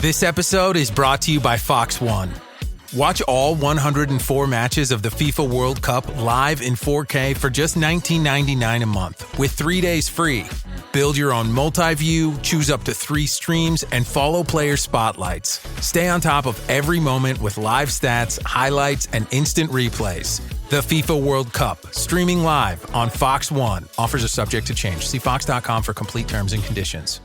This episode is brought to you by Fox One. Watch all 104 matches of the FIFA World Cup live in 4K for just $19.99 a month with 3 days free. Build your own multi-view, choose up to 3 streams, and follow player spotlights. Stay on top of every moment with live stats, highlights, and instant replays. The FIFA World Cup, streaming live on Fox One. Offers are subject to change. See fox.com for complete terms and conditions.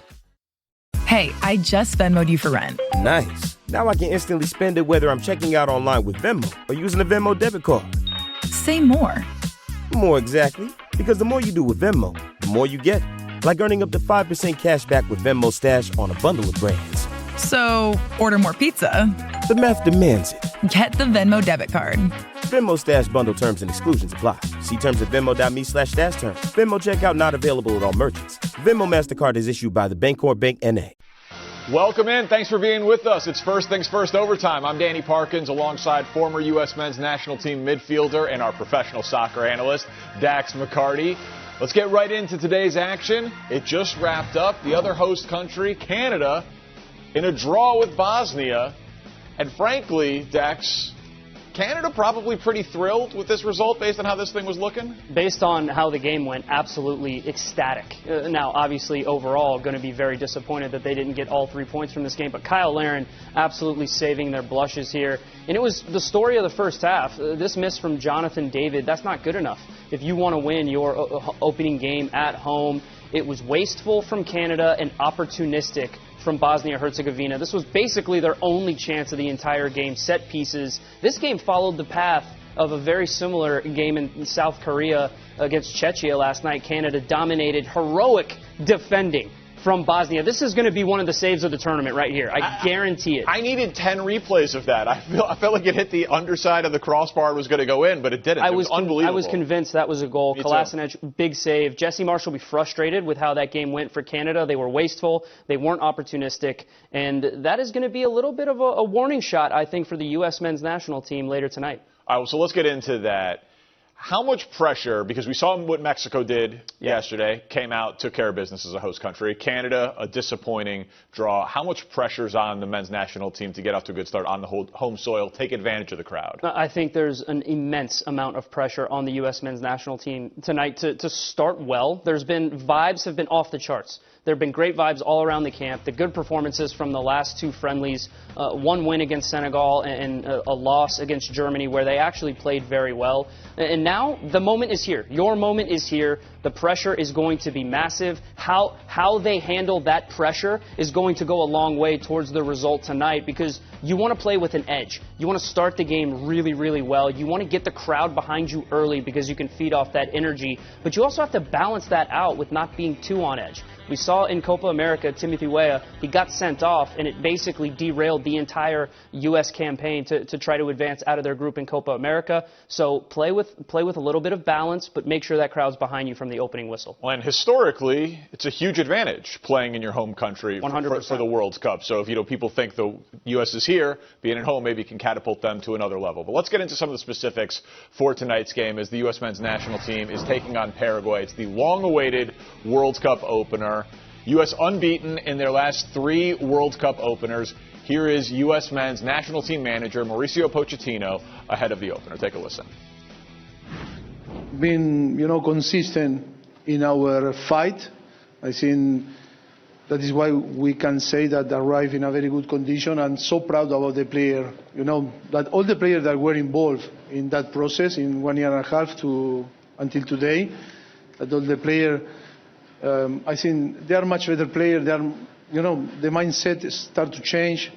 Hey, I just Venmo'd you for rent. Nice. Now I can instantly spend it whether I'm checking out online with Venmo or using a Venmo debit card. Say more. More exactly. Because the more you do with Venmo, the more you get. Like earning up to 5% cash back with Venmo Stash on a bundle of brands. So, order more pizza. The math demands it. Get the Venmo debit card. Venmo Stash bundle terms and exclusions apply. See terms at venmo.me/stash terms. Venmo checkout not available at all merchants. Venmo MasterCard is issued by the Bancorp Bank N.A. Welcome in. Thanks for being with us. It's First Things First Overtime. I'm Danny Parkins alongside former U.S. men's national team midfielder and our professional soccer analyst, Dax McCarty. Let's get right into today's action. It just wrapped up. The other host country, Canada, in a draw with Bosnia. And frankly, Dax, Canada probably pretty thrilled with this result based on how this thing was looking? Based on how the game went, absolutely ecstatic. Now, obviously, overall, going to be very disappointed that they didn't get all 3 points from this game. But Kyle Larin absolutely saving their blushes here. And it was the story of the first half. This miss from Jonathan David, that's not good enough. If you want to win your opening game at home, it was wasteful from Canada and opportunistic from Bosnia-Herzegovina. This was basically their only chance of the entire game. Set pieces. This game followed the path of a very similar game in South Korea against Czechia last night. Canada dominated, heroic defending from Bosnia. This is going to be one of the saves of the tournament right here. I guarantee it. I needed 10 replays of that. I felt like it hit the underside of the crossbar and was going to go in, but it didn't. It was unbelievable. I was convinced that was a goal. Kolasinac, big save. Jesse Marshall will be frustrated with how that game went for Canada. They were wasteful. They weren't opportunistic. And that is going to be a little bit of a warning shot, I think, for the U.S. men's national team later tonight. All right, so let's get into that. How much pressure, because we saw what Mexico did yesterday, came out, took care of business as a host country. Canada, a disappointing draw. How much pressure is on the men's national team to get off to a good start on the home soil, take advantage of the crowd? I think there's an immense amount of pressure on the U.S. men's national team tonight to start well. Vibes have been off the charts. There have been great vibes all around the camp. The good performances from the last 2 friendlies, one win against Senegal and a loss against Germany where they actually played very well. And now the moment is here. Your moment is here. The pressure is going to be massive. How they handle that pressure is going to go a long way towards the result tonight because you want to play with an edge. You want to start the game really, really well. You want to get the crowd behind you early because you can feed off that energy. But you also have to balance that out with not being too on edge. We saw in Copa America, Timothy Weah, he got sent off, and it basically derailed the entire U.S. campaign to try to advance out of their group in Copa America. So play with a little bit of balance, but make sure that crowd's behind you from the opening whistle. Well, and historically, it's a huge advantage playing in your home country 100%. For the World Cup. So if people think the U.S. is here, being at home maybe can catapult them to another level. But let's get into some of the specifics for tonight's game as the U.S. men's national team is taking on Paraguay. It's the long-awaited World Cup opener. U.S. unbeaten in their last 3 World Cup openers. Here is U.S. men's national team manager Mauricio Pochettino ahead of the opener. Take a listen. Being, consistent in our fight, I think that is why we can say that arrive in a very good condition. I'm so proud about the player, that all the players that were involved in that process in 1 year and a half until today, that all the players, I think they are much better players. They are, the mindset start to change.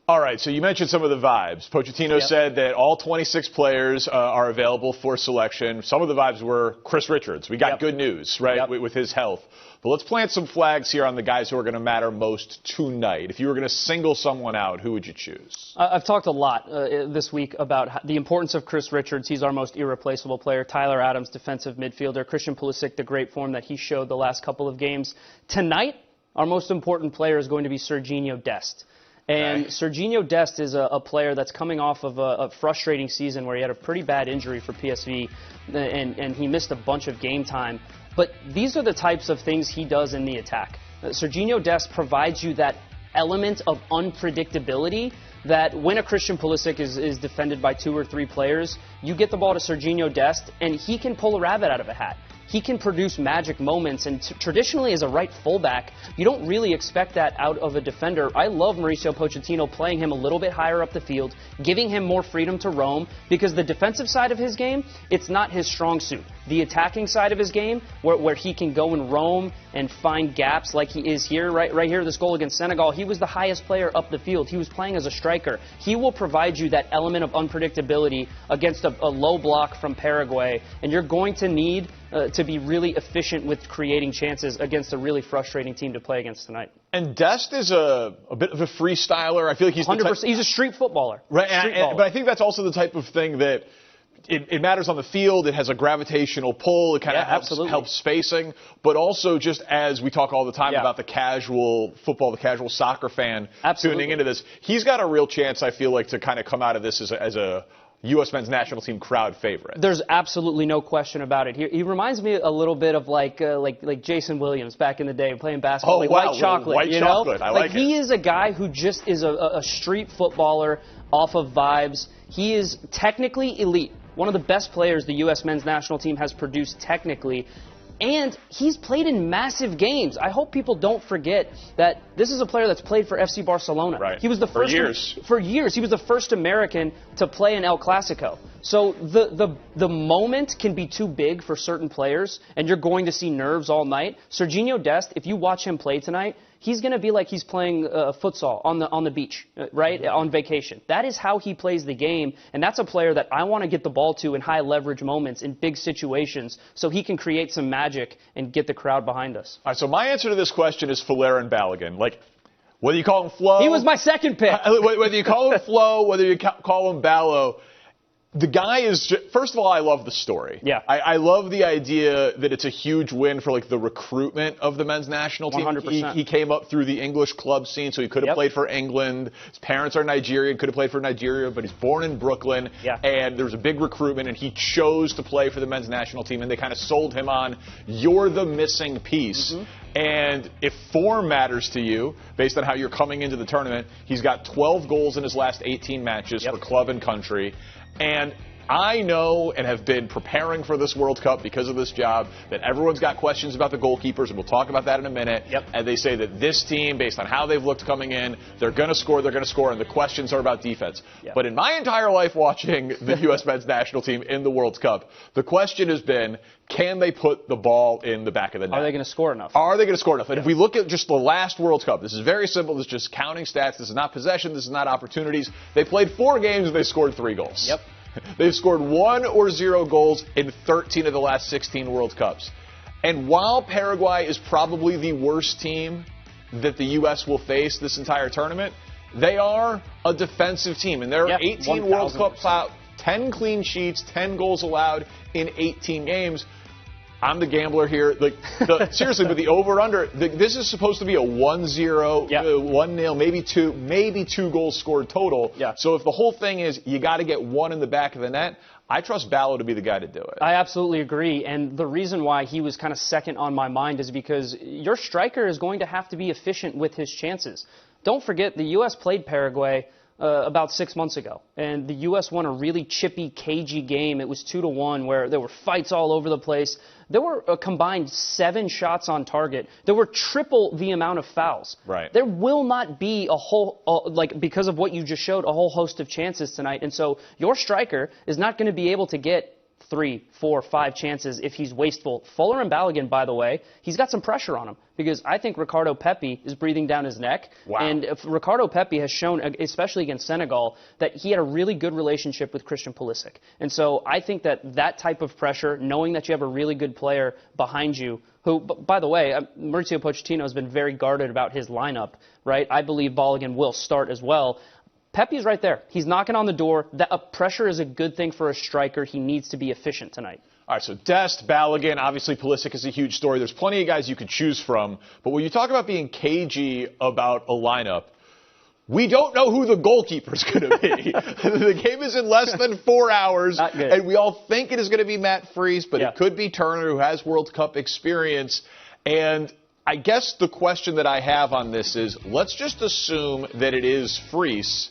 All right, so you mentioned some of the vibes. Pochettino said that all 26 players are available for selection. Some of the vibes were Chris Richards. We got good news, right, with his health. But let's plant some flags here on the guys who are going to matter most tonight. If you were going to single someone out, who would you choose? I've talked a lot this week about the importance of Chris Richards. He's our most irreplaceable player. Tyler Adams, defensive midfielder. Christian Pulisic, the great form that he showed the last couple of games. Tonight, our most important player is going to be Sergiño Dest. And Sergiño Dest is a player that's coming off of a frustrating season where he had a pretty bad injury for PSV, and he missed a bunch of game time. But these are the types of things he does in the attack. Sergiño Dest provides you that element of unpredictability that when a Christian Pulisic is defended by 2 or 3 players, you get the ball to Sergiño Dest, and he can pull a rabbit out of a hat. He can produce magic moments, and traditionally as a right fullback, you don't really expect that out of a defender. I love Mauricio Pochettino playing him a little bit higher up the field, giving him more freedom to roam, because the defensive side of his game, it's not his strong suit. The attacking side of his game, where he can go and roam and find gaps like he is here, right here, this goal against Senegal, he was the highest player up the field. He was playing as a striker. He will provide you that element of unpredictability against a low block from Paraguay, and you're going to need to be really efficient with creating chances against a really frustrating team to play against tonight. And Dest is a bit of a freestyler. I feel like he's 100%. He's a street footballer. Right, but I think that's also the type of thing that it matters on the field. It has a gravitational pull. It kind of helps spacing. But also, just as we talk all the time about the casual football, the casual soccer fan tuning into this, he's got a real chance, I feel like, to kind of come out of this as a U.S. men's national team crowd favorite. There's absolutely no question about it. He reminds me a little bit of like Jason Williams back in the day playing basketball. White chocolate. White chocolate. I like it. He is a guy who just is a street footballer off of vibes. He is technically elite. One of the best players the U.S. men's national team has produced technically. And he's played in massive games. I hope people don't forget that this is a player that's played for FC Barcelona. Right. He was the first for years. He was the first American to play in El Clasico. So the moment can be too big for certain players, and you're going to see nerves all night. Sergiño Dest, if you watch him play tonight, he's going to be like he's playing futsal on the beach, right, on vacation. That is how he plays the game, and that's a player that I want to get the ball to in high leverage moments, in big situations, so he can create some magic and get the crowd behind us. All right, so my answer to this question is Fuller and Balogun. Like, whether you call him Flo. He was my second pick. Whether you call him Flo, whether you call him Ballo. The guy is, first of all, I love the story. Yeah. I love the idea that it's a huge win for, like, the recruitment of the men's national team. 100%. He came up through the English club scene, so he could have played for England. His parents are Nigerian, could have played for Nigeria, but he's born in Brooklyn. Yeah. And there was a big recruitment, and he chose to play for the men's national team, and they kind of sold him on, you're the missing piece. Mm-hmm. And if form matters to you, based on how you're coming into the tournament, he's got 12 goals in his last 18 matches for club and country. And I know and have been preparing for this World Cup because of this job that everyone's got questions about the goalkeepers, and we'll talk about that in a minute. Yep. And they say that this team, based on how they've looked coming in, they're going to score, and the questions are about defense. Yep. But in my entire life watching the U.S. men's national team in the World Cup, the question has been, can they put the ball in the back of the net? Are they going to score enough? Are they going to score enough? And if we look at just the last World Cup, this is very simple. This is just counting stats. This is not possession. This is not opportunities. They played 4 games and they scored 3 goals. Yep. They've scored 1 or 0 goals in 13 of the last 16 World Cups. And while Paraguay is probably the worst team that the U.S. will face this entire tournament, they are a defensive team. And there are 18 World Cup 10 clean sheets, 10 goals allowed in 18 games. I'm the gambler here. Seriously, but the over-under, this is supposed to be a 1-0, 1-0, maybe two goals scored total. Yeah. So if the whole thing is you got to get 1 in the back of the net, I trust Ballo to be the guy to do it. I absolutely agree. And the reason why he was kind of second on my mind is because your striker is going to have to be efficient with his chances. Don't forget, the U.S. played Paraguay about 6 months ago. And the U.S. won a really chippy, cagey game. It was 2-1 where there were fights all over the place. There were a combined 7 shots on target. There were triple the amount of fouls. Right. There will not be a whole, because of what you just showed, a whole host of chances tonight. And so your striker is not going to be able to get 3, 4, 5 chances if he's wasteful. Fuller and Balogun, by the way, he's got some pressure on him because I think Ricardo Pepi is breathing down his neck. Wow. And if Ricardo Pepi has shown, especially against Senegal, that he had a really good relationship with Christian Pulisic. And so I think that type of pressure, knowing that you have a really good player behind you, who, by the way, Mauricio Pochettino has been very guarded about his lineup, right? I believe Balogun will start as well. Pepe's right there. He's knocking on the door. Pressure is a good thing for a striker. He needs to be efficient tonight. All right, so Dest, Balogun, obviously Pulisic is a huge story. There's plenty of guys you could choose from. But when you talk about being cagey about a lineup, we don't know who the goalkeeper is going to be. The game is in less than 4 hours, and we all think it is going to be Matt Freese, but it could be Turner, who has World Cup experience. And I guess the question that I have on this is, let's just assume that it is Freese.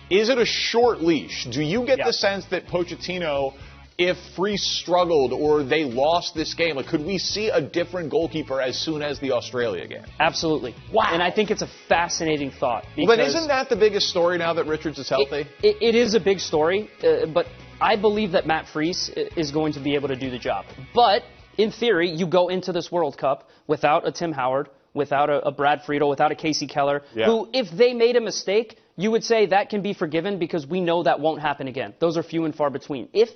Is it a short leash? Do you get the sense that Pochettino, if Freese struggled or they lost this game, like, could we see a different goalkeeper as soon as the Australia game? Absolutely. Wow. And I think it's a fascinating thought. Well, then isn't that the biggest story now that Richards is healthy? It is a big story, but I believe that Matt Freese is going to be able to do the job. But in theory, you go into this World Cup without a Tim Howard, without a Brad Friedel, without a Casey Keller, who, if they made a mistake, you would say that can be forgiven because we know that won't happen again. Those are few and far between. If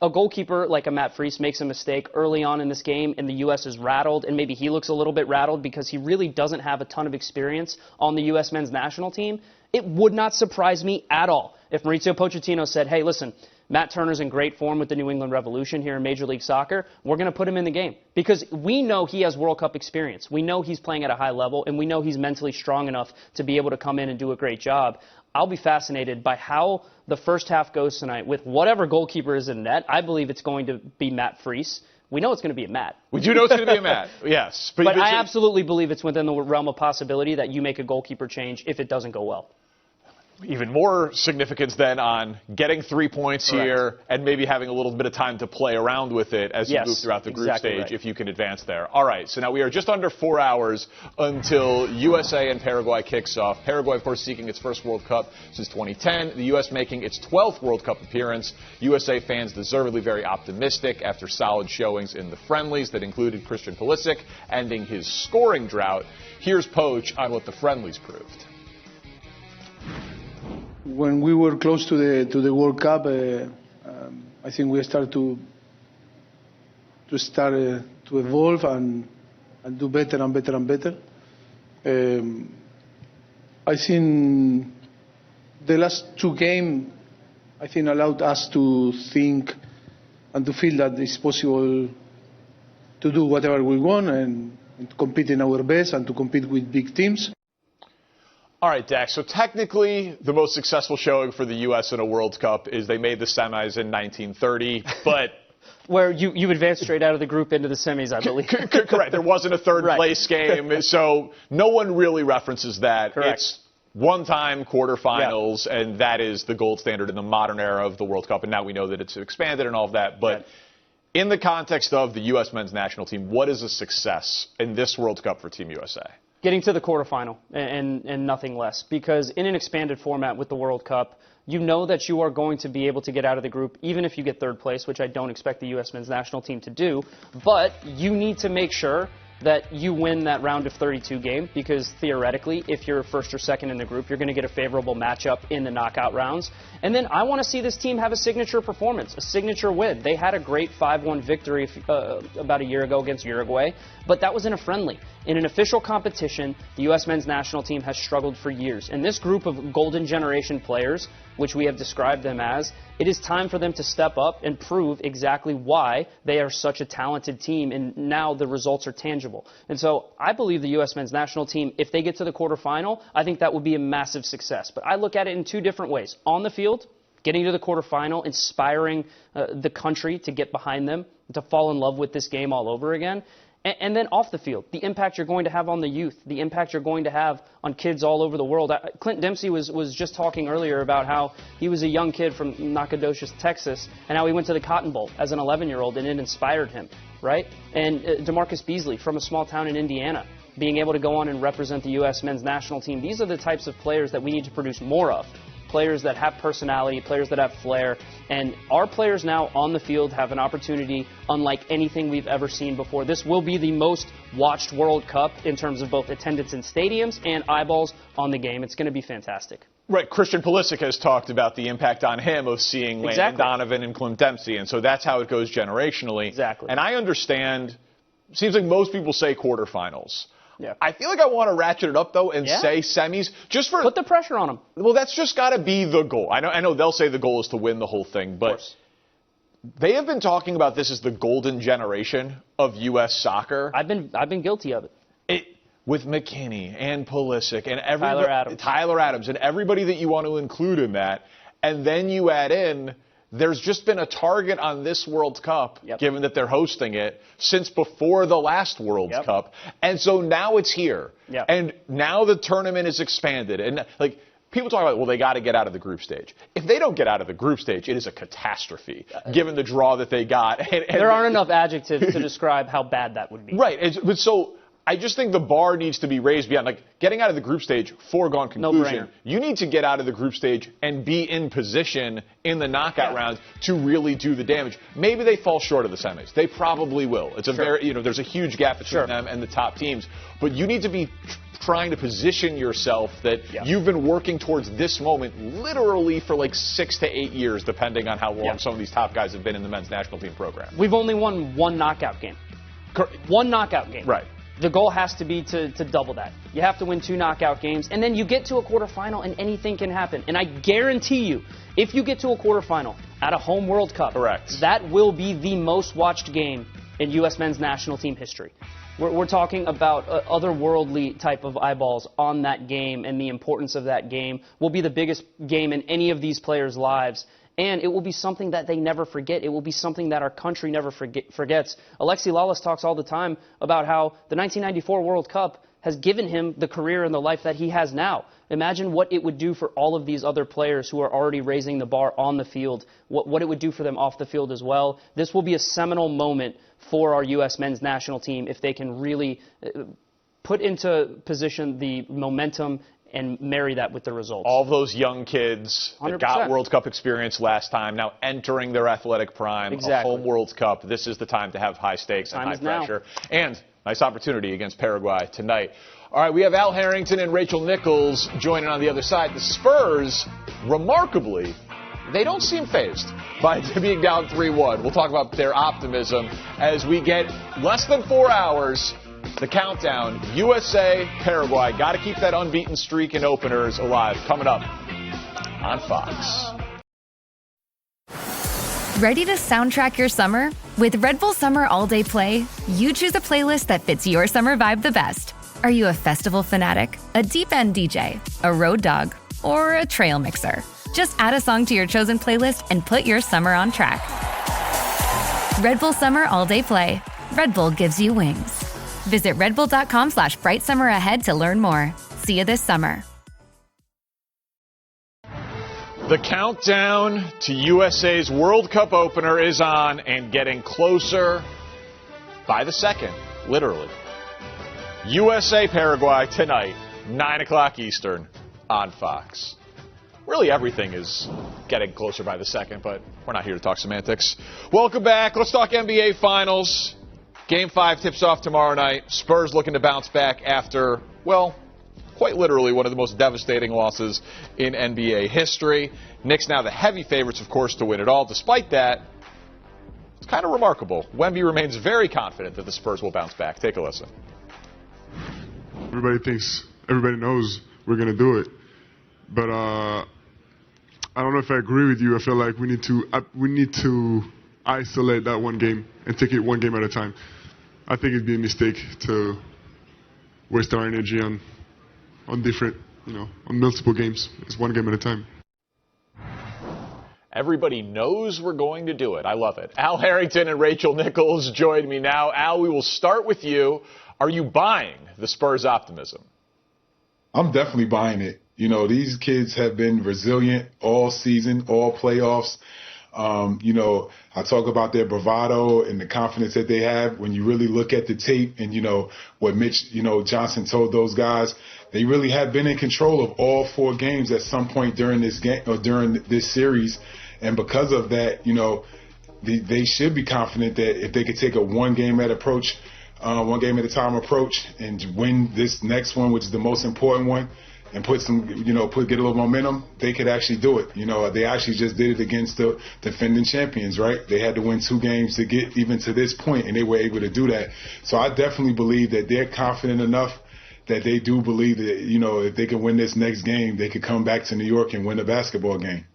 a goalkeeper like a Matt Freese makes a mistake early on in this game and the U.S. is rattled, and maybe he looks a little bit rattled because he really doesn't have a ton of experience on the U.S. men's national team, it would not surprise me at all if Mauricio Pochettino said, hey, listen, Matt Turner's in great form with the New England Revolution here in Major League Soccer. We're going to put him in the game because we know he has World Cup experience. We know he's playing at a high level, and we know he's mentally strong enough to be able to come in and do a great job. I'll be fascinated by how the first half goes tonight with whatever goalkeeper is in net. I believe it's going to be Matt Freese. We know it's going to be a Matt. We do know it's going to be a Matt, yes. But I absolutely believe it's within the realm of possibility that you make a goalkeeper change if it doesn't go well. Even more significance then on getting 3 points here and maybe having a little bit of time to play around with it as you move throughout the group stage if you can advance there. All right, so now we are just under 4 hours until USA and Paraguay kicks off. Paraguay, of course, seeking its first World Cup since 2010. The U.S. making its 12th World Cup appearance. USA fans deservedly very optimistic after solid showings in the friendlies that included Christian Pulisic ending his scoring drought. Here's Poach on what the friendlies proved. When we were close to the World Cup, I think we started to evolve and do better and better and better. I think the last two games, I think, allowed us to think and to feel that it's possible to do whatever we want and to compete in our best and to compete with big teams. All right, Dax, so technically the most successful showing for the U.S. in a World Cup is they made the semis in 1930, but... Where you advanced straight out of the group into the semis, I believe. Correct. There wasn't a third-place game, so no one really references that. Correct. It's one-time quarterfinals, and that is the gold standard in the modern era of the World Cup, and now we know that it's expanded and all of that. But in the context of the U.S. men's national team, what is a success in this World Cup for Team USA? Getting to the quarterfinal and nothing less. Because in an expanded format with the World Cup, you know that you are going to be able to get out of the group, even if you get third place, which I don't expect the U.S. men's national team to do. But you need to make sure that you win that round of 32 game, because theoretically, if you're first or second in the group, you're going to get a favorable matchup in the knockout rounds. And then I want to see this team have a signature performance, a signature win. They had a great 5-1 victory about a year ago against Uruguay, but that was in a friendly. In an official competition, the U.S. men's national team has struggled for years. And this group of golden generation players, which we have described them as, it is time for them to step up and prove exactly why they are such a talented team, and now the results are tangible. And so I believe the U.S. men's national team, if they get to the quarterfinal, I think that would be a massive success. But I look at it in two different ways. On the field, getting to the quarterfinal, inspiring the country to get behind them, to fall in love with this game all over again. And then off the field, the impact you're going to have on the youth, the impact you're going to have on kids all over the world. Clint Dempsey was just talking earlier about how he was a young kid from Nacogdoches, Texas, and how he went to the Cotton Bowl as an 11-year-old, and it inspired him, right? And DeMarcus Beasley from a small town in Indiana, being able to go on and represent the U.S. men's national team. These are the types of players that we need to produce more of. Players that have personality, players that have flair, and our players now on the field have an opportunity unlike anything we've ever seen before. This will be the most watched World Cup in terms of both attendance in stadiums and eyeballs on the game. It's going to be fantastic. Right, Christian Pulisic has talked about the impact on him of seeing Landon Donovan and Clint Dempsey, and so that's how it goes generationally. Exactly. And I understand, seems like most people say quarterfinals. Yeah. I feel like I want to ratchet it up, though, and say semis. Just for put the pressure on them. Well, that's just got to be the goal. I know they'll say the goal is to win the whole thing, but they have been talking about this as the golden generation of U.S. soccer. I've been guilty of it. With McKinney and Pulisic and Tyler Adams and everybody that you want to include in that, and then you add in there's just been a target on this World Cup, given that they're hosting it, since before the last World Cup. And so now it's here. And now the tournament is expanded. And, like, people talk about, well, they got to get out of the group stage. If they don't get out of the group stage, it is a catastrophe, given the draw that they got. And there aren't enough adjectives to describe how bad that would be. Right. But so I just think the bar needs to be raised beyond, like, getting out of the group stage, foregone conclusion. No-brainer. You need to get out of the group stage and be in position in the knockout rounds to really do the damage. Maybe they fall short of the semis. They probably will. It's a very, there's a huge gap between them and the top teams. But you need to be trying to position yourself that you've been working towards this moment literally for like 6 to 8 years, depending on how long some of these top guys have been in the men's national team program. We've only won one knockout game. One knockout game. Right. The goal has to be to double that. You have to win 2 knockout games, and then you get to a quarterfinal, and anything can happen. And I guarantee you, if you get to a quarterfinal at a home World Cup, that will be the most watched game in U.S. men's national team history. We're talking about otherworldly type of eyeballs on that game, and the importance of that game will be the biggest game in any of these players' lives. And it will be something that they never forget. It will be something that our country never forgets. Alexi Lalas talks all the time about how the 1994 World Cup has given him the career and the life that he has now. Imagine what it would do for all of these other players who are already raising the bar on the field, what it would do for them off the field as well. This will be a seminal moment for our U.S. men's national team if they can really put into position the momentum and marry that with the results. All those young kids that got World Cup experience last time, now entering their athletic prime, a home World Cup. This is the time to have high stakes and high pressure. And nice opportunity against Paraguay tonight. All right, we have Al Harrington and Rachel Nichols joining on the other side. The Spurs, remarkably, they don't seem phased by being down 3-1. We'll talk about their optimism as we get less than 4 hours. The countdown, USA, Paraguay. Got to keep that unbeaten streak in openers alive. Coming up on Fox. Ready to soundtrack your summer? With Red Bull Summer All Day Play, you choose a playlist that fits your summer vibe the best. Are you a festival fanatic, a deep end DJ, a road dog, or a trail mixer? Just add a song to your chosen playlist and put your summer on track. Red Bull Summer All Day Play. Red Bull gives you wings. Visit redbull.com/brightsummer to learn more. See you this summer. The countdown to USA's World Cup opener is on and getting closer by the second, literally. USA, Paraguay tonight, 9 o'clock Eastern on Fox. Really, everything is getting closer by the second, but we're not here to talk semantics. Welcome back. Let's talk NBA Finals. Game 5 tips off tomorrow night. Spurs looking to bounce back after, well, quite literally one of the most devastating losses in NBA history. Knicks now the heavy favorites, of course, to win it all. Despite that, it's kind of remarkable. Wemby remains very confident that the Spurs will bounce back. Take a listen. Everybody knows we're going to do it. But I don't know if I agree with you. I feel like we need to isolate that one game and take it one game at a time. I think it'd be a mistake to waste our energy on different, on multiple games. It's one game at a time. Everybody knows we're going to do it. I love it. Al Harrington and Rachel Nichols join me now. Al, we will start with you. Are you buying the Spurs optimism? I'm definitely buying it. These kids have been resilient all season, all playoffs. I talk about their bravado and the confidence that they have. When you really look at the tape and, what Mitch, Johnson told those guys, they really have been in control of all 4 games at some point during this game or during this series. And because of that, they should be confident that if they could take a one game at a time approach and win this next one, which is the most important one, and get a little momentum, they could actually do it. They actually just did it against the defending champions, right? They had to win 2 games to get even to this point, and they were able to do that. So I definitely believe that they're confident enough that they do believe that, if they can win this next game, they could come back to New York and win a basketball game.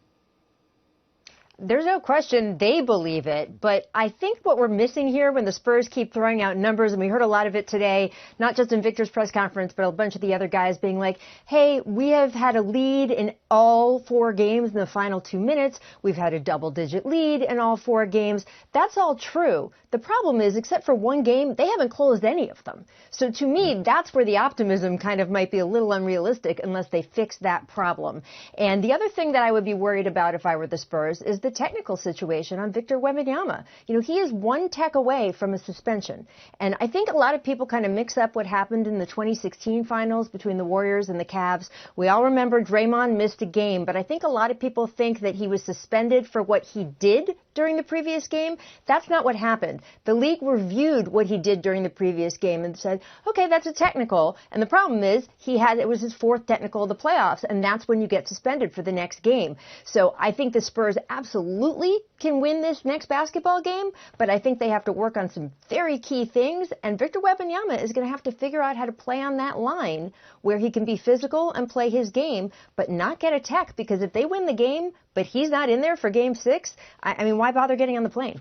there's no question they believe it, but I think what we're missing here when the Spurs keep throwing out numbers, and we heard a lot of it today, not just in Victor's press conference, but a bunch of the other guys being like, hey, we have had a lead in all 4 games in the final 2 minutes. We've had a double-digit lead in all 4 games. That's all true. The problem is, except for 1 game, they haven't closed any of them. So to me, that's where the optimism kind of might be a little unrealistic unless they fix that problem. And the other thing that I would be worried about if I were the Spurs is the technical situation on Victor Wembanyama. You know, he is 1 tech away from a suspension. And I think a lot of people kind of mix up what happened in the 2016 finals between the Warriors and the Cavs. We all remember Draymond missed a game, but I think a lot of people think that he was suspended for what he did during the previous game. That's not what happened. The league reviewed what he did during the previous game and said, okay, that's a technical. And the problem is it was his 4th technical of the playoffs, and that's when you get suspended for the next game. So I think the Spurs absolutely can win this next basketball game, but I think they have to work on some very key things, and Victor Wembanyama is going to have to figure out how to play on that line where he can be physical and play his game, but not get a tech, because if they win the game, but he's not in there for game 6, I mean, why bother getting on the plane?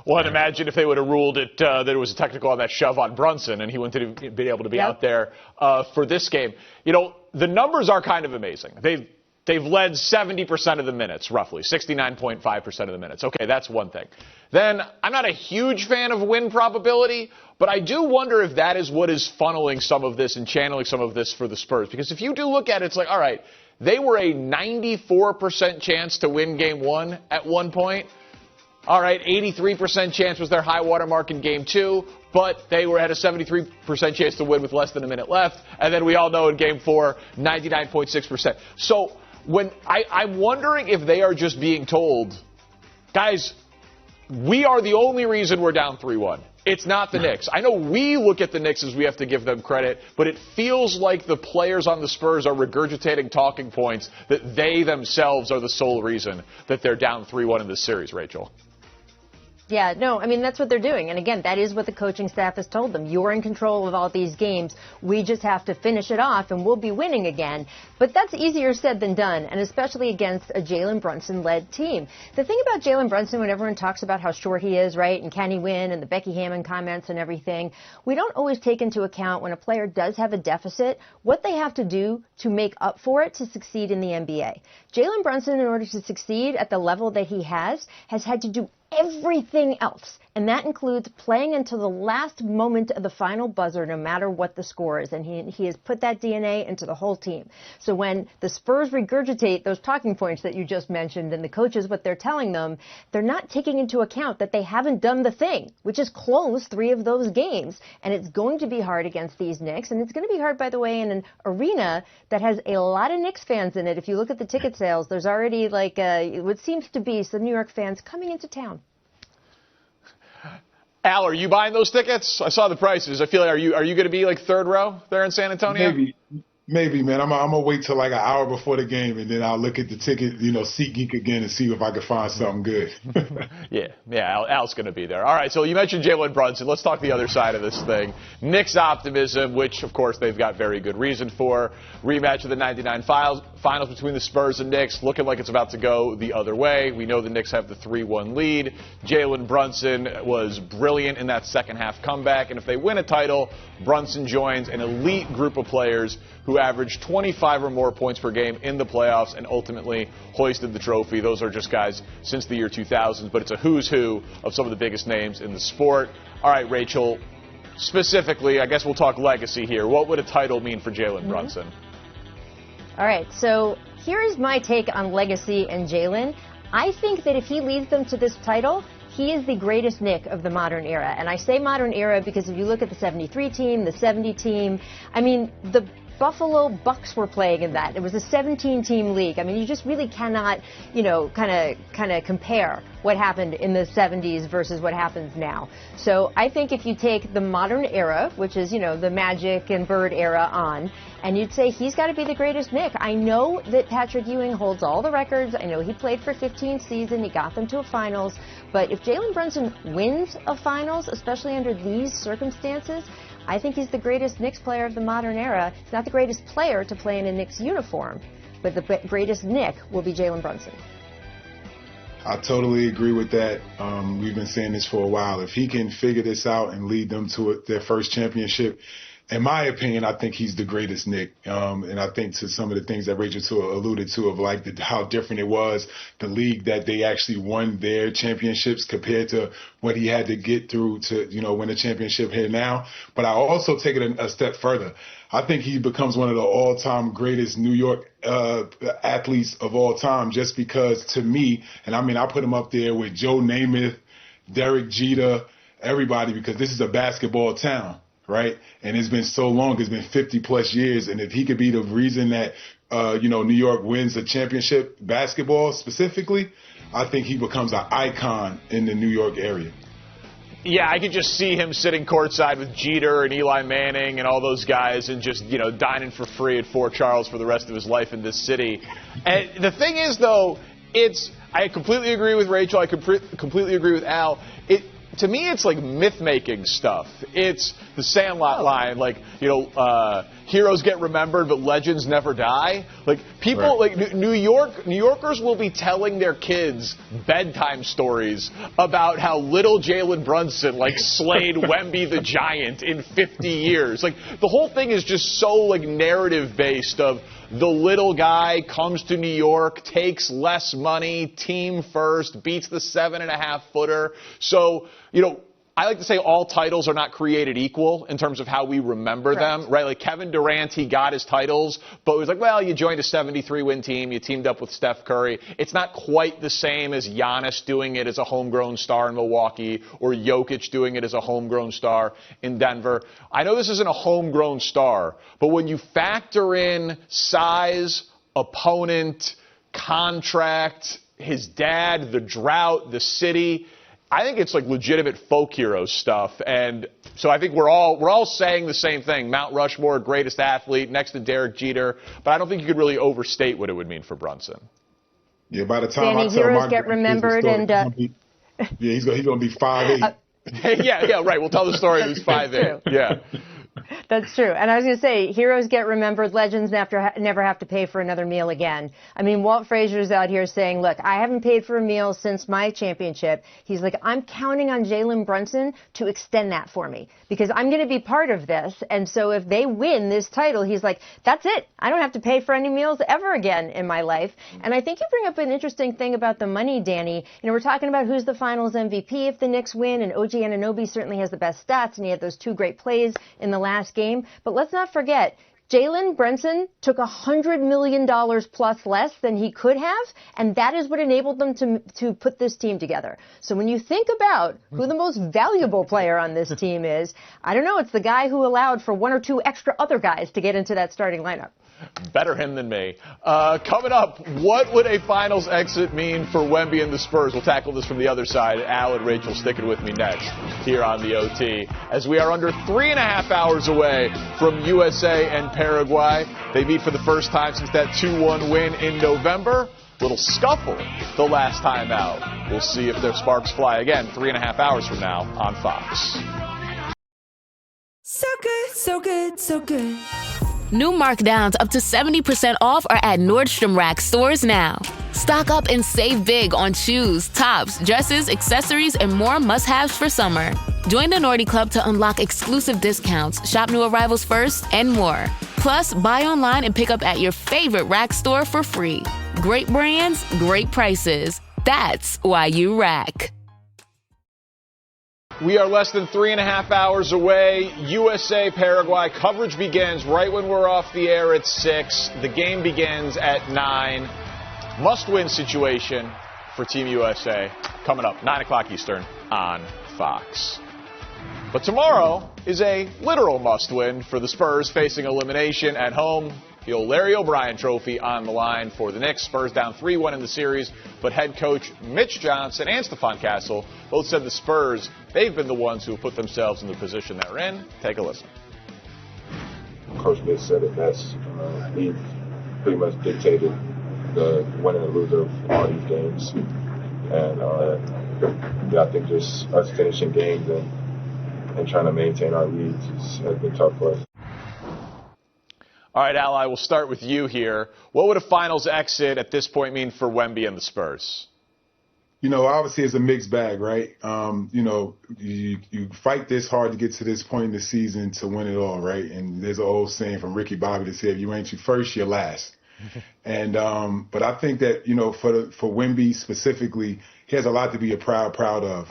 Well, and imagine if they would have ruled it that it was a technical on that shove on Brunson, and he wouldn't have been able to be out there for this game. You know, the numbers are kind of amazing. They've led 70% of the minutes, roughly, 69.5% of the minutes. Okay, that's one thing. Then I'm not a huge fan of win probability, but I do wonder if that is what is funneling some of this and channeling some of this for the Spurs. Because if you do look at it, it's like, all right, they were a 94% chance to win game 1 at one point. All right, 83% chance was their high water mark in game 2, but they had a 73% chance to win with less than a minute left. And then we all know in game 4, 99.6%. So when I'm wondering if they are just being told, guys, we are the only reason we're down 3-1. It's not the Knicks. I know we look at the Knicks as we have to give them credit, but it feels like the players on the Spurs are regurgitating talking points that they themselves are the sole reason that they're down 3-1 in this series, Rachel. Yeah, no, I mean, that's what they're doing. And again, that is what the coaching staff has told them. You're in control of all these games. We just have to finish it off and we'll be winning again. But that's easier said than done, and especially against a Jalen Brunson-led team. The thing about Jalen Brunson, when everyone talks about how short he is, right, and can he win, and the Becky Hammon comments and everything, we don't always take into account when a player does have a deficit, what they have to do to make up for it to succeed in the NBA. Jalen Brunson, in order to succeed at the level that he has had to do everything else, and that includes playing until the last moment of the final buzzer, no matter what the score is, and he has put that DNA into the whole team. So when the Spurs regurgitate those talking points that you just mentioned, and the coaches, what they're telling them, they're not taking into account that they haven't done the thing, which is close 3 of those games, and it's going to be hard against these Knicks, and it's going to be hard, by the way, in an arena that has a lot of Knicks fans in it. If you look at the ticket sales, there's already like what seems to be some New York fans coming into town. Al, are you buying those tickets? I saw the prices. I feel like are you going to be like 3rd row there in San Antonio? Maybe, man. I'm gonna wait till like an hour before the game, and then I'll look at the ticket, SeatGeek again, and see if I can find something good. Yeah. Al's gonna be there. All right. So you mentioned Jalen Brunson. Let's talk the other side of this thing. Knicks optimism, which of course they've got very good reason for. Rematch of the '99 finals between the Spurs and Knicks, looking like it's about to go the other way. We know the Knicks have the 3-1 lead. Jalen Brunson was brilliant in that second half comeback, and if they win a title, Brunson joins an elite group of players who averaged 25 or more points per game in the playoffs and ultimately hoisted the trophy. Those are just guys since the year 2000, but it's a who's who of some of the biggest names in the sport. All right, Rachel, specifically, I guess we'll talk legacy here. What would a title mean for Jalen Brunson? All right, so here is my take on legacy and Jalen. I think that if he leads them to this title, he is the greatest Knick of the modern era. And I say modern era because if you look at the 73 team, the 70 team, I mean, the Buffalo Bucks were playing in that. It was a 17-team league. I mean, you just really cannot, kind of compare what happened in the 70s versus what happens now. So I think if you take the modern era, which is, the Magic and Bird era on, and you'd say he's got to be the greatest Knick. I know that Patrick Ewing holds all the records. I know he played for 15 seasons. He got them to a finals. But if Jalen Brunson wins a finals, especially under these circumstances, I think he's the greatest Knicks player of the modern era. He's not the greatest player to play in a Knicks uniform, but the greatest Knick will be Jalen Brunson. I totally agree with that. We've been saying this for a while. If he can figure this out and lead them to their first championship, in my opinion, I think he's the greatest Knick. And I think to some of the things that Rachel alluded to of like how different it was, the league that they actually won their championships compared to what he had to get through to, win a championship here now. But I also take it a step further. I think he becomes one of the all-time greatest New York athletes of all time just because to me, and I mean, I put him up there with Joe Namath, Derek Jeter, everybody, because this is a basketball town. Right. And it's been so long. It's been 50 plus years. And if he could be the reason that, New York wins a championship, basketball specifically, I think he becomes an icon in the New York area. Yeah, I could just see him sitting courtside with Jeter and Eli Manning and all those guys and just, dining for free at Fort Charles for the rest of his life in this city. And the thing is, though, I completely agree with Rachel. I completely agree with Al. To me, it's like myth-making stuff. It's the Sandlot line, like, heroes get remembered, but legends never die. Like, people, right. Like, New Yorkers will be telling their kids bedtime stories about how little Jalen Brunson, slayed Wemby the Giant in 50 years. Like, the whole thing is just so, narrative-based of the little guy comes to New York, takes less money, team first, beats the 7.5-footer. So, I like to say all titles are not created equal in terms of how we remember them, right? Like Kevin Durant, he got his titles, but it was like, well, you joined a 73-win team, you teamed up with Steph Curry. It's not quite the same as Giannis doing it as a homegrown star in Milwaukee or Jokic doing it as a homegrown star in Denver. I know this isn't a homegrown star, but when you factor in size, opponent, contract, his dad, the drought, the city, I think it's legitimate folk hero stuff, and so I think we're all saying the same thing. Mount Rushmore, greatest athlete, next to Derek Jeter, but I don't think you could really overstate what it would mean for Brunson. Yeah, by the time Danny, I tell heroes my get remembered, and he's going to be 5'8". yeah, right. We'll tell the story of he's 5'8". Yeah. That's true. And I was going to say, heroes get remembered, legends never have to pay for another meal again. I mean, Walt Frazier's out here saying, look, I haven't paid for a meal since my championship. He's like, I'm counting on Jalen Brunson to extend that for me because I'm going to be part of this. And so if they win this title, he's like, that's it. I don't have to pay for any meals ever again in my life. And I think you bring up an interesting thing about the money, Danny. We're talking about who's the finals MVP if the Knicks win, and OG Anunoby certainly has the best stats, and he had those 2 great plays in the last game. But let's not forget, Jalen Brunson took $100 million plus less than he could have, and that is what enabled them to put this team together. So when you think about who the most valuable player on this team is, I don't know, it's the guy who allowed for 1 or 2 extra other guys to get into that starting lineup. Better him than me. Coming up, what would a finals exit mean for Wemby and the Spurs? We'll tackle this from the other side. Al and Rachel sticking with me next here on the OT. As we are under 3.5 hours away from USA and Paraguay. They meet for the first time since that 2-1 win in November. Little scuffle the last time out. We'll see if their sparks fly again 3.5 hours from now on Fox. So good, so good, so good. New markdowns up to 70% off are at Nordstrom Rack stores now. Stock up and save big on shoes, tops, dresses, accessories, and more must-haves for summer. Join the Nordy Club to unlock exclusive discounts, shop new arrivals first, and more. Plus, buy online and pick up at your favorite Rack store for free. Great brands, great prices. That's why you rack. We are less than 3.5 hours away. USA, Paraguay. Coverage begins right when we're off the air at 6. The game begins at 9. Must-win situation for Team USA. Coming up, 9 o'clock Eastern on Fox. But tomorrow is a literal must-win for the Spurs facing elimination at home. The old Larry O'Brien trophy on the line for the Knicks. Spurs down 3-1 in the series, but head coach Mitch Johnson and Stephon Castle both said the Spurs, they've been the ones who have put themselves in the position they're in. Take a listen. Coach Mitch said it best. He pretty much dictated the winner and loser of all these games. And I think just us finishing games and trying to maintain our leads has been tough for us. All right, Al, I will start with you here. What would a finals exit at this point mean for Wemby and the Spurs? Obviously it's a mixed bag, right? You fight this hard to get to this point in the season to win it all, right? And there's an old saying from Ricky Bobby that said, if you ain't you first, you're last. And but I think that, for Wemby specifically, he has a lot to be proud of,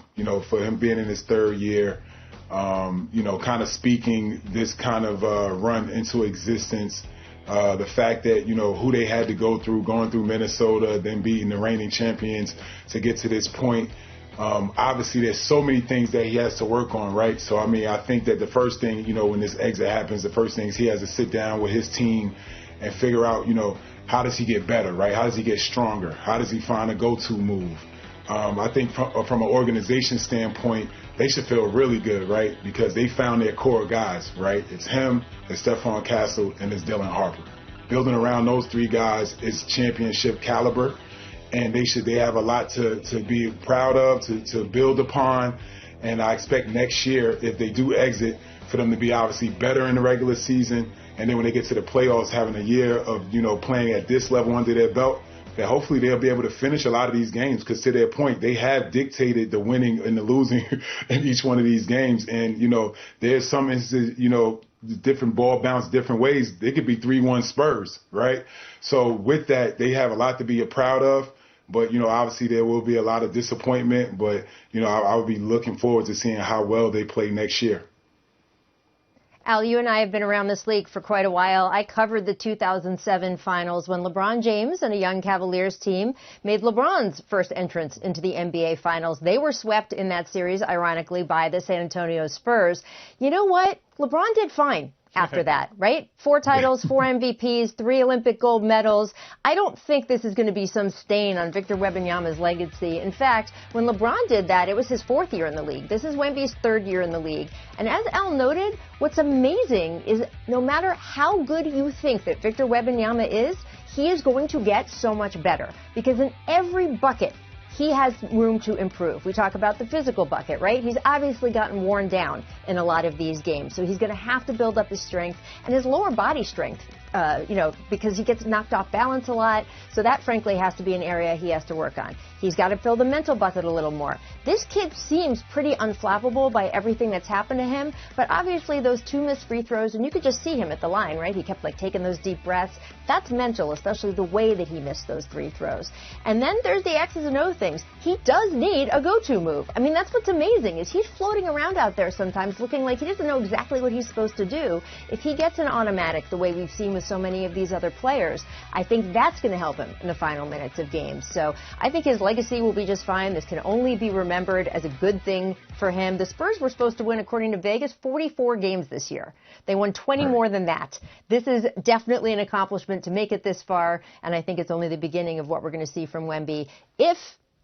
for him being in his third year, kind of speaking this kind of run into existence. The fact that, who they had to going through Minnesota, then beating the reigning champions to get to this point. Obviously, there's so many things that he has to work on, right? So, I think that the first thing, when this exit happens, the first thing is he has to sit down with his team and figure out, how does he get better, right? How does he get stronger? How does he find a go-to move? I think from an organization standpoint, they should feel really good, right? Because they found their core guys, right? It's him, it's Stephon Castle, and it's Dylan Harper. Building around those three guys is championship caliber, and they have a lot to be proud of, to build upon. And I expect next year, if they do exit, for them to be obviously better in the regular season. And then when they get to the playoffs, having a year of, playing at this level under their belt, that hopefully they'll be able to finish a lot of these games, because to their point, they have dictated the winning and the losing in each one of these games. And, there's some instances, different ball bounce different ways. They could be 3-1 Spurs, right? So with that, they have a lot to be proud of. But, obviously there will be a lot of disappointment. But, I would be looking forward to seeing how well they play next year. Al, you and I have been around this league for quite a while. I covered the 2007 finals when LeBron James and a young Cavaliers team made LeBron's first entrance into the NBA finals. They were swept in that series, ironically, by the San Antonio Spurs. You know what? LeBron did fine after that, right? 4 titles, 4 MVPs, 3 Olympic gold medals. I don't think this is going to be some stain on Victor Wembanyama's legacy. In fact, when LeBron did that, it was his 4th year in the league. This is Wemby's 3rd year in the league. And as Al noted, what's amazing is no matter how good you think that Victor Wembanyama is, he is going to get so much better, because in every bucket, he has room to improve. We talk about the physical bucket, right? He's obviously gotten worn down in a lot of these games. So he's going to have to build up his strength and his lower body strength, because he gets knocked off balance a lot. So that, frankly, has to be an area he has to work on. He's got to fill the mental bucket a little more. This kid seems pretty unflappable by everything that's happened to him, but obviously those 2 missed free throws, and you could just see him at the line, right? He kept taking those deep breaths. That's mental, especially the way that he missed those 3 throws. And then there's the X's and O things. He does need a go-to move. That's what's amazing, is he's floating around out there sometimes looking like he doesn't know exactly what he's supposed to do. If he gets an automatic the way we've seen with so many of these other players, I think that's going to help him in the final minutes of games. So I think his legacy will be just fine. This can only be remembered as a good thing for him. The Spurs were supposed to win, according to Vegas, 44 games this year. They won 20 more than that. This is definitely an accomplishment to make it this far, and I think it's only the beginning of what we're going to see from Wemby. If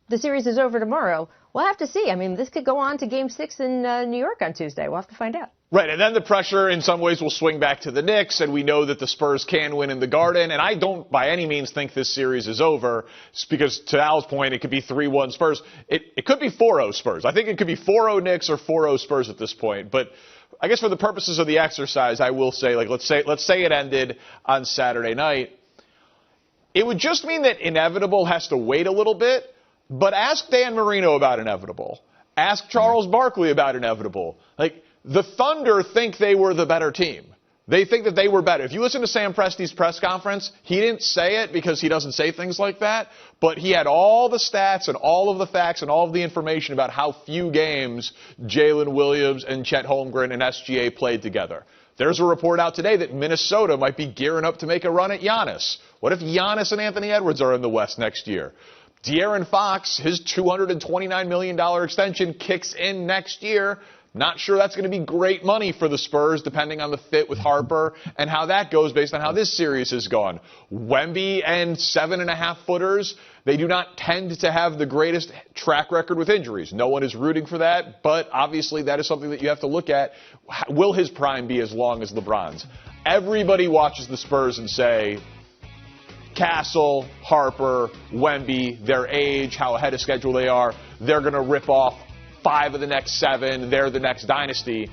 the series is over tomorrow, we'll have to see. This could go on to Game 6 in New York on Tuesday. We'll have to find out. Right, and then the pressure in some ways will swing back to the Knicks, and we know that the Spurs can win in the Garden, and I don't by any means think this series is over, because to Al's point, it could be 3-1 Spurs. It could be 4-0 Spurs. I think it could be 4-0 Knicks or 4-0 Spurs at this point, but I guess for the purposes of the exercise, I will say, let's say it ended on Saturday night. It would just mean that inevitable has to wait a little bit, but ask Dan Marino about inevitable. Ask Charles Barkley about inevitable. The Thunder think they were the better team. They think that they were better. If you listen to Sam Presti's press conference, he didn't say it because he doesn't say things like that, but he had all the stats and all of the facts and all of the information about how few games Jalen Williams and Chet Holmgren and SGA played together. There's a report out today that Minnesota might be gearing up to make a run at Giannis. What if Giannis and Anthony Edwards are in the West next year? De'Aaron Fox, his $229 million extension kicks in next year. Not sure that's going to be great money for the Spurs, depending on the fit with Harper and how that goes based on how this series has gone. Wemby and 7.5-footers, they do not tend to have the greatest track record with injuries. No one is rooting for that, but obviously that is something that you have to look at. Will his prime be as long as LeBron's? Everybody watches the Spurs and say, Castle, Harper, Wemby, their age, how ahead of schedule they are, they're going to rip off 5 of the next 7, they're the next dynasty.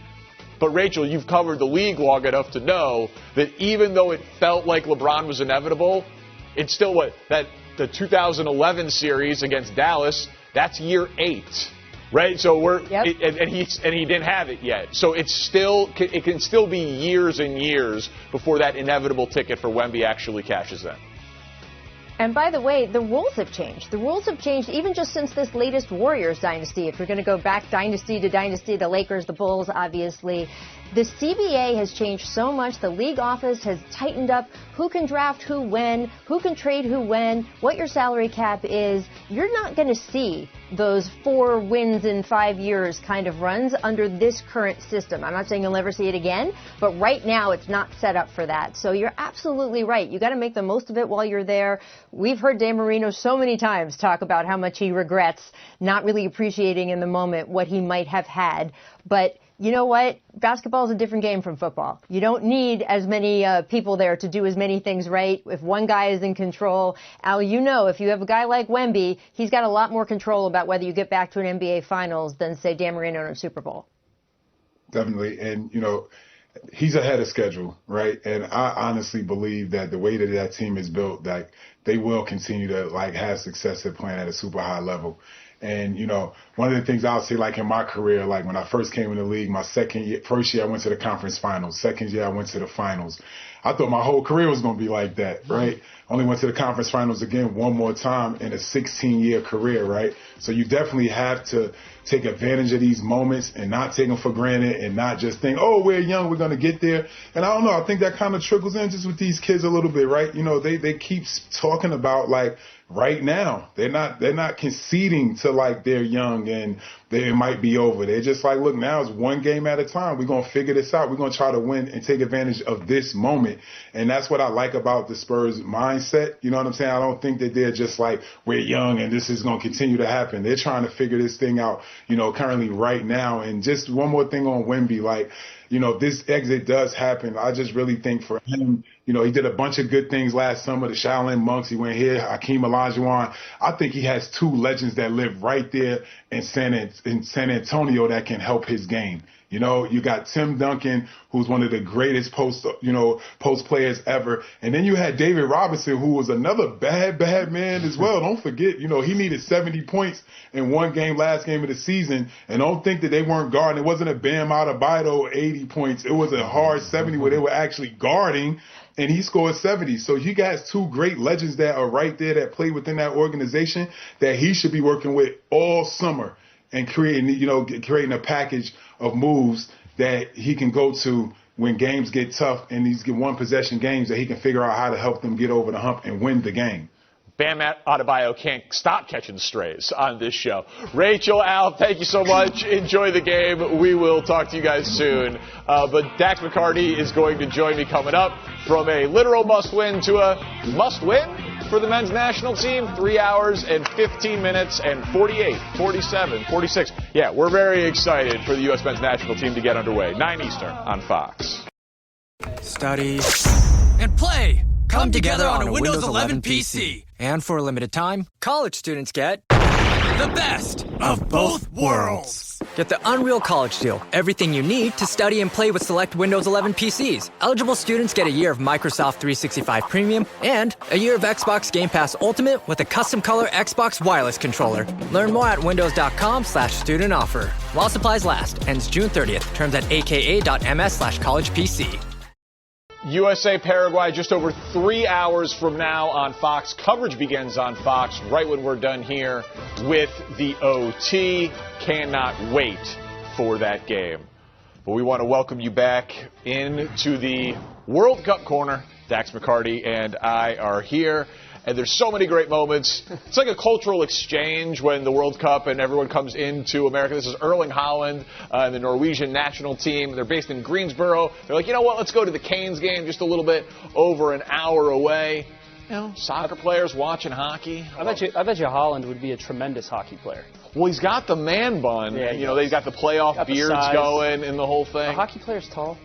But Rachel, you've covered the league long enough to know that even though it felt like LeBron was inevitable, it's still the 2011 series against Dallas, That's year 8. Right, so and he didn't have it yet. So it can still be years and years before that inevitable ticket for Wemby actually cashes in. And by the way, the rules have changed. The rules have changed even just since this latest Warriors dynasty. If you're going to go back dynasty to dynasty, the Lakers, the Bulls, obviously. The CBA has changed so much. The league office has tightened up who can draft who when, who can trade who when, what your salary cap is. You're not going to see those 4 wins in 5 years kind of runs under this current system. I'm not saying you'll never see it again, but right now it's not set up for that. So you're absolutely right. You got to make the most of it while you're there. We've heard Dan Marino so many times talk about how much he regrets not really appreciating in the moment what he might have had. But you know what? Basketball is a different game from football. You don't need as many people there to do as many things right. If one guy is in control, Al, you know, if you have a guy like Wemby, he's got a lot more control about whether you get back to an NBA Finals than, say, Dan Marino in a Super Bowl. Definitely. And, you know, he's ahead of schedule, right? And I honestly believe that the way that team is built, like, they will continue to, like, have success at playing at a super high level. And, you know, one of the things I'll say, like in my career, like when I first came in the league, first year I went to the conference finals. Second year I went to the finals. I thought my whole career was going to be like that, right? Only went to the conference finals again one more time in a 16-year career, right? So you definitely have to take advantage of these moments and not take them for granted and not just think, oh, we're young, we're going to get there. And I don't know, I think that kind of trickles in just with these kids a little bit, right? You know, they keep talking about, like, right now. They're not conceding to, like, they're young and it might be over. They're just like, look, now it's one game at a time. We're going to figure this out. We're going to try to win and take advantage of this moment. And that's what I like about the Spurs mindset. You know what I'm saying? I don't think that they're just like, we're young and this is going to continue to happen. They're trying to figure this thing out, you know, currently right now. And just one more thing on Wemby, like, you know, this exit does happen. I just really think for him, you know, he did a bunch of good things last summer. The Shaolin Monks, he went here, Hakeem Olajuwon. I think he has 2 legends that live right there in San Antonio that can help his game. You know, you got Tim Duncan, who's one of the greatest post players ever. And then you had David Robinson, who was another bad man as well. Don't forget, you know, he needed 70 points in one game, last game of the season. And don't think that they weren't guarding. It wasn't a Bam Adebayo 80 points. It was a hard 70 where they were actually guarding, and he scored 70. So you guys 2 great legends that are right there that play within that organization that he should be working with all summer and creating a package of moves that he can go to when games get tough and these get one-possession games that he can figure out how to help them get over the hump and win the game. Bam Adebayo can't stop catching strays on this show. Rachel, Al, thank you so much. Enjoy the game. We will talk to you guys soon. But Dax McCarty is going to join me coming up from a literal must-win to a must-win for the men's national team. 3 hours and 15 minutes and 48, 47, 46. Yeah, we're very excited for the U.S. men's national team to get underway. 9 Eastern on Fox. Study and play come together on a Windows 11 PC. And for a limited time, college students get the best of both worlds. Get the Unreal College Deal. Everything you need to study and play with select Windows 11 PCs. Eligible students get a year of Microsoft 365 Premium and a year of Xbox Game Pass Ultimate with a custom color Xbox wireless controller. Learn more at windows.com/student offer. While supplies last. Ends June 30th. Terms at aka.ms/collegepc. USA Paraguay just over 3 hours from now on Fox. Coverage begins on Fox right when we're done here with the OT. Cannot wait for that game. But we want to welcome you back into the World Cup corner. Dax McCarty and I are here. And there's so many great moments. It's like a cultural exchange when the World Cup and everyone comes into America. This is Erling Haaland and the Norwegian national team. They're based in Greensboro. They're like, you know what, let's go to the Canes game just a little bit over an hour away. You know, soccer players watching hockey. I bet you Haaland would be a tremendous hockey player. Well, he's got the man bun. Yeah, you know, they've got the playoff beards going and the whole thing. A hockey player's tall.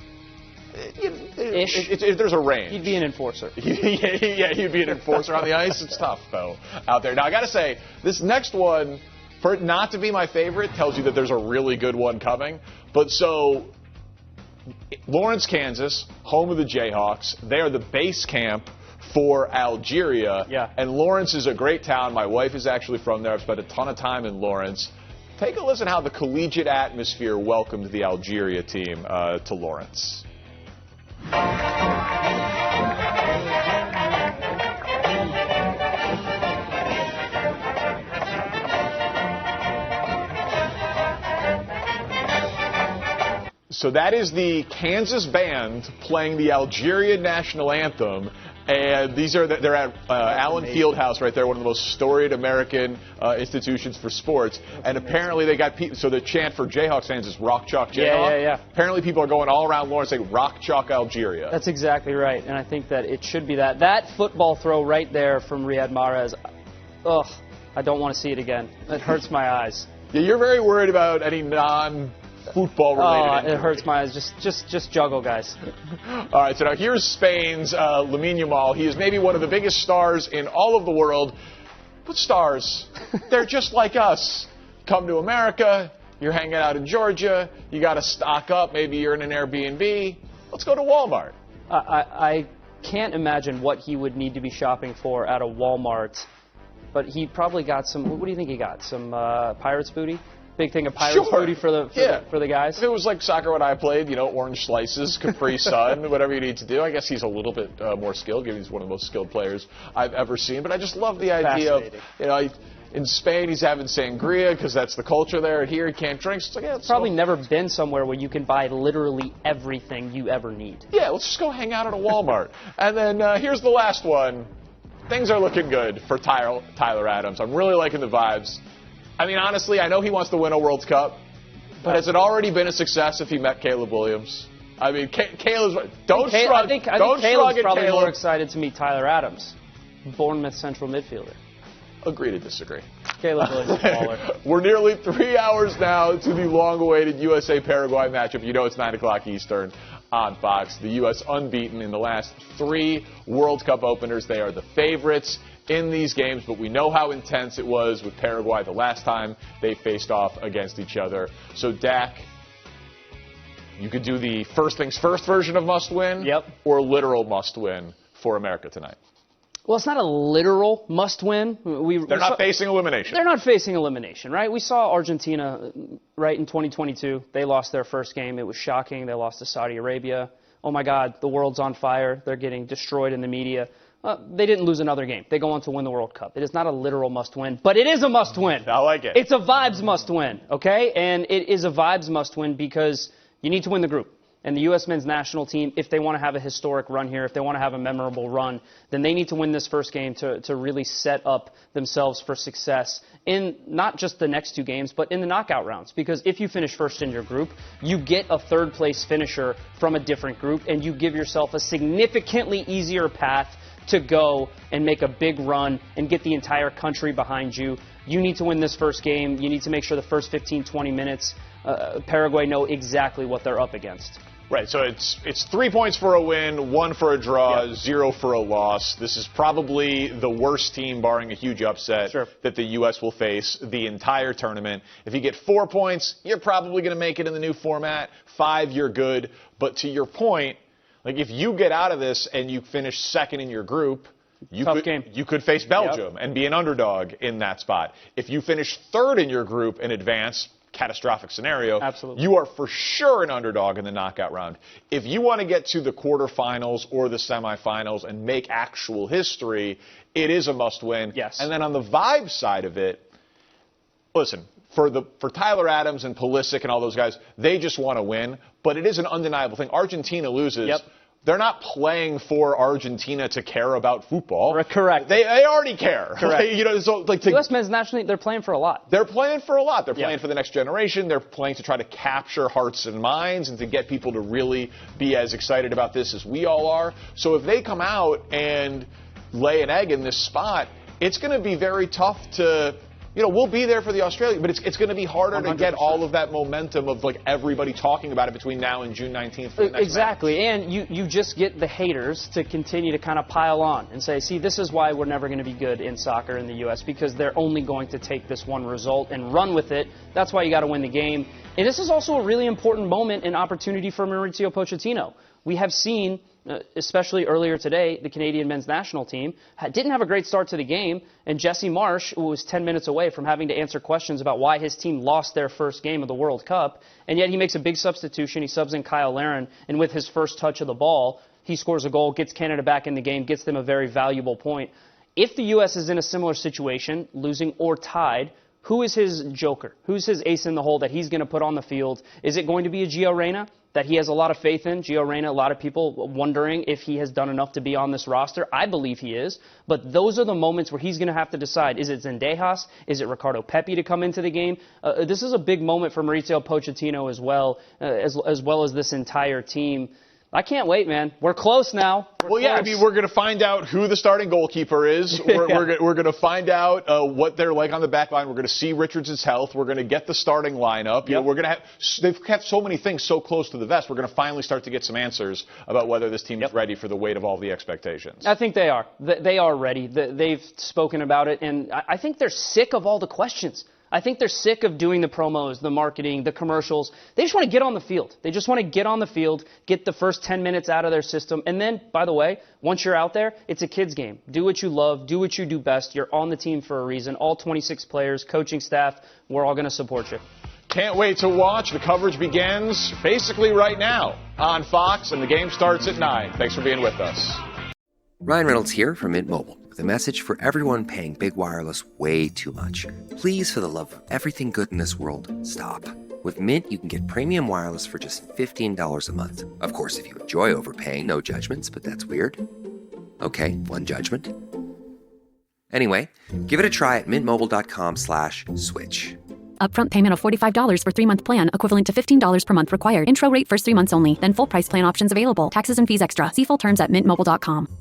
There's a range. He'd be an enforcer. Yeah, he'd be an enforcer on the ice. It's tough, though, out there. Now, I got to say, this next one, for it not to be my favorite, tells you that there's a really good one coming. But so, Lawrence, Kansas, home of the Jayhawks, they are the base camp for Algeria. Yeah. And Lawrence is a great town. My wife is actually from there. I've spent a ton of time in Lawrence. Take a listen how the collegiate atmosphere welcomed the Algeria team to Lawrence. So that is the Kansas band playing the Algerian national anthem. And they're at Allen Fieldhouse right there, one of the most storied American institutions for sports. And apparently they got people, so the chant for Jayhawks fans is Rock Chalk Jayhawk. Yeah. Apparently people are going all around Lawrence saying Rock Chalk Algeria. That's exactly right. And I think that it should be that. That football throw right there from Riyad Mahrez, I don't want to see it again. It hurts my eyes. Yeah, you're very worried about any football related injury. It hurts my eyes. Just juggle, guys. All right, so now here's Spain's Lamine Yamal. He is maybe one of the biggest stars in all of the world. But stars, they're just like us. Come to America, you're hanging out in Georgia, you got to stock up, maybe you're in an Airbnb. Let's go to Walmart. I can't imagine what he would need to be shopping for at a Walmart, but he probably got some, what do you think he got? Some Pirates booty? Big thing of Pirates booty for the guys? If it was like soccer when I played, orange slices, Capri Sun, whatever you need to do. I guess he's a little bit more skilled, given he's one of the most skilled players I've ever seen. But I just love the idea of, in Spain he's having sangria because that's the culture there. And here he can't drink. So it's like, it's probably never been somewhere where you can buy literally everything you ever need. Yeah, let's just go hang out at a Walmart. And then here's the last one. Things are looking good for Tyler Adams. I'm really liking the vibes. I mean, honestly, I know he wants to win a World Cup, but has it already been a success if he met Caleb Williams? I mean, Caleb's... Don't shrug. I think Caleb's probably more excited to meet Tyler Adams, Bournemouth central midfielder. Agree to disagree. Caleb Williams is a baller. We're nearly 3 hours now to the long-awaited USA-Paraguay matchup. It's 9 o'clock Eastern on Fox. The U.S. unbeaten in the last 3 World Cup openers. They are the favorites in these games, but we know how intense it was with Paraguay the last time they faced off against each other. So, Dak, you could do the first things first version of must win, or literal must win for America tonight. Well, it's not a literal must win. They're not facing elimination. They're not facing elimination, right? We saw Argentina, right, in 2022. They lost their first game. It was shocking. They lost to Saudi Arabia. Oh, my God, the world's on fire. They're getting destroyed in the media. They didn't lose another game. They go on to win the World Cup. It is not a literal must-win, but it is a must-win. I like it. It's a vibes must-win, okay? And it is a vibes must-win because you need to win the group. And the U.S. men's national team, if they want to have a historic run here, if they want to have a memorable run, then they need to win this first game to really set up themselves for success in not just the next 2 games, but in the knockout rounds. Because if you finish first in your group, you get a third-place finisher from a different group, and you give yourself a significantly easier path to go and make a big run and get the entire country behind you. You need to win this first game. You need to make sure the first 15, 20 minutes, Paraguay know exactly what they're up against. Right, so it's 3 points for a win, 1 for a draw, 0 for a loss. This is probably the worst team, barring a huge upset, that the U.S. will face the entire tournament. If you get 4 points, you're probably going to make it in the new format. 5, you're good. But to your point, like if you get out of this and you finish second in your group, you could face Belgium and be an underdog in that spot. If you finish third in your group and advance, catastrophic scenario, you are for sure an underdog in the knockout round. If you want to get to the quarterfinals or the semifinals and make actual history, it is a must-win. Yes. And then on the vibe side of it, listen, for Tyler Adams and Pulisic and all those guys, they just want to win, but it is an undeniable thing. Argentina loses. They're not playing for Argentina to care about football. Correct. They already care. Correct. U.S. men's national, they're playing for a lot. They're playing for a lot. They're playing for the next generation. They're playing to try to capture hearts and minds and to get people to really be as excited about this as we all are. So if they come out and lay an egg in this spot, it's going to be very tough to... we'll be there for the Australian, but it's going to be harder 100%. To get all of that momentum of everybody talking about it between now and June 19th. For the next exactly, match. And you just get the haters to continue to kind of pile on and say, see, this is why we're never going to be good in soccer in the U.S. because they're only going to take this one result and run with it. That's why you got to win the game. And this is also a really important moment and opportunity for Mauricio Pochettino. We have seen especially earlier today, the Canadian men's national team didn't have a great start to the game, and Jesse Marsh was 10 minutes away from having to answer questions about why his team lost their first game of the World Cup, and yet he makes a big substitution. He subs in Kyle Larin, and with his first touch of the ball, he scores a goal, gets Canada back in the game, gets them a very valuable point. If the U.S. is in a similar situation, losing or tied, who is his joker? Who's his ace in the hole that he's going to put on the field? Is it going to be a Gio Reyna that he has a lot of faith in? Gio Reyna, a lot of people wondering if he has done enough to be on this roster. I believe he is. But those are the moments where he's going to have to decide. Is it Zendejas? Is it Ricardo Pepi to come into the game? This is a big moment for Mauricio Pochettino as well as this entire team. I can't wait, man. We're close now. Yeah, I mean, we're going to find out who the starting goalkeeper is. We're going to find out what they're like on the back line. We're going to see Richardson's health. We're going to get the starting lineup. You know, we're going to have. They've kept so many things so close to the vest. We're going to finally start to get some answers about whether this team is ready for the weight of all the expectations. I think they are. They are ready. They've spoken about it, and I think they're sick of all the questions. I think they're sick of doing the promos, the marketing, the commercials. They just want to get on the field. They just want to get on the field, get the first 10 minutes out of their system. And then, by the way, once you're out there, it's a kid's game. Do what you love. Do what you do best. You're on the team for a reason. All 26 players, coaching staff, we're all going to support you. Can't wait to watch. The coverage begins basically right now on Fox, and the game starts at 9. Thanks for being with us. Ryan Reynolds here from Mint Mobile with a message for everyone paying big wireless way too much. Please, for the love of everything good in this world, stop. With Mint, you can get premium wireless for just $15 a month. Of course, if you enjoy overpaying, no judgments, but that's weird. Okay, one judgment. Anyway, give it a try at mintmobile.com/switch. Upfront payment of $45 for 3-month plan, equivalent to $15 per month required. Intro rate first 3 months only, then full price plan options available. Taxes and fees extra. See full terms at mintmobile.com.